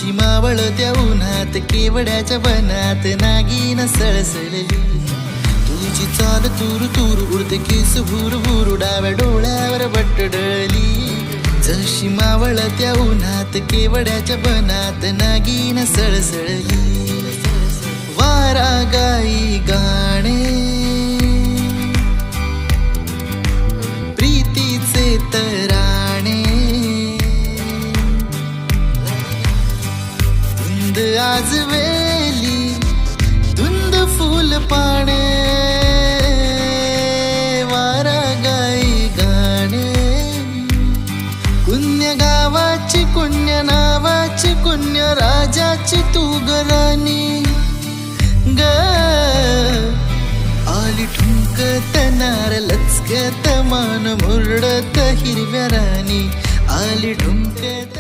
जशी मावळत्या उन्हात केवड्याच्या बनात नागिन सळसळली. तुझी चाल तूर तूर उडते केस भूर भूर डाव्या डोळ्यावर बटडली. जशी मावळत्या उन्हात केवड्याच्या बनात नागिन सळसळली. वारा गाई गाणे प्रीतीचे तराणे. धुंद आज वेली धुंद फूल पाने. वारा गाई गाणे कुण्य गावाची कुण्य नावाची कुण्य राजाची तू गराणी ग. आली ठुमकत नार लचकत मान मुरडत हिरव्या राणी. आली ठुमकत